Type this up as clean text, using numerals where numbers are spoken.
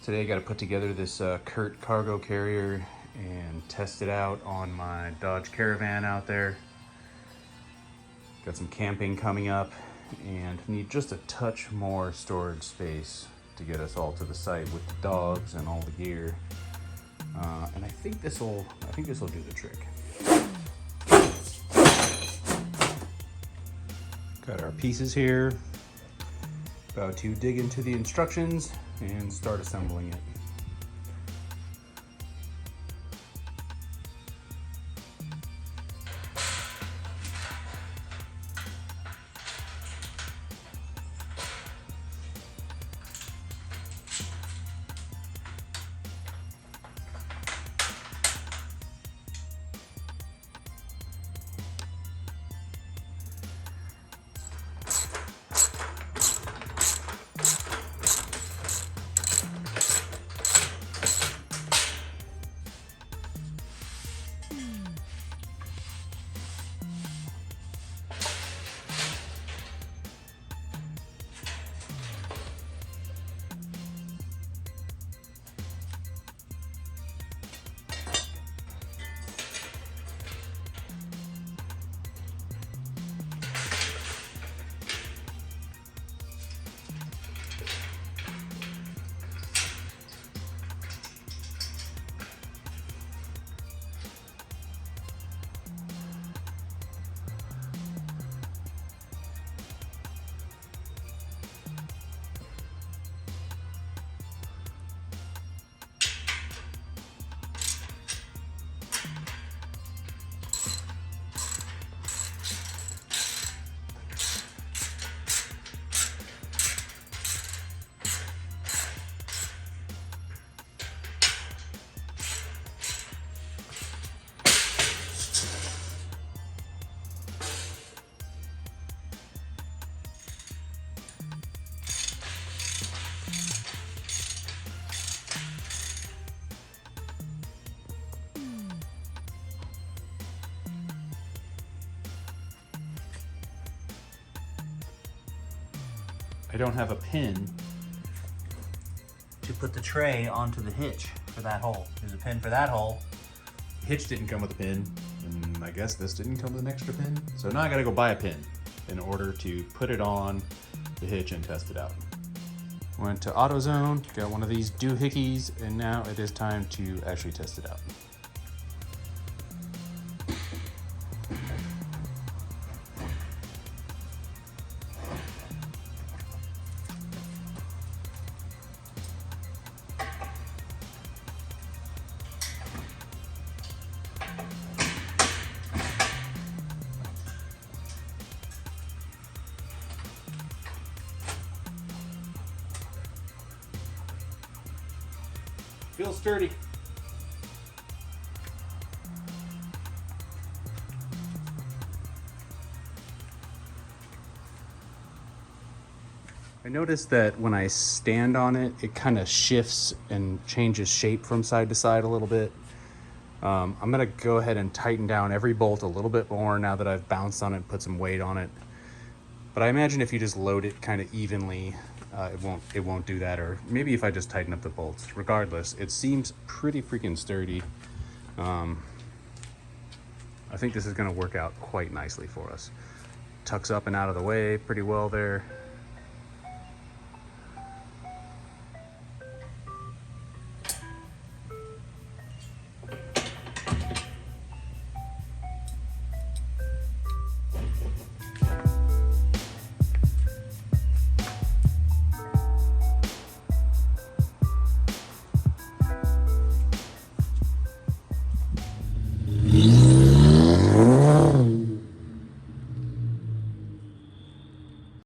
Today I got to put together this Curt cargo carrier and test it out on my Dodge Caravan out there. Got some camping coming up and need just a touch more storage space to get us all to the site with the dogs and all the gear. And I think this will do the trick. Got our pieces here. About to dig into the instructions and start assembling it. I don't have a pin to put the tray onto the hitch for that hole. There's a pin for that hole. The hitch didn't come with a pin, and I guess this didn't come with an extra pin. So now I gotta go buy a pin in order to put it on the hitch and test it out. Went to AutoZone, got one of these doohickeys, and now it is time to actually test it out. Feels sturdy. I noticed that when I stand on it, it kind of shifts and changes shape from side to side a little bit. I'm gonna go ahead and tighten down every bolt a little bit more now that I've bounced on it and put some weight on it. But I imagine if you just load it kind of evenly, it won't do that, or maybe if I just tighten up the bolts. Regardless, it seems pretty freaking sturdy. I think this is gonna work out quite nicely for us. Tucks up and out of the way pretty well there.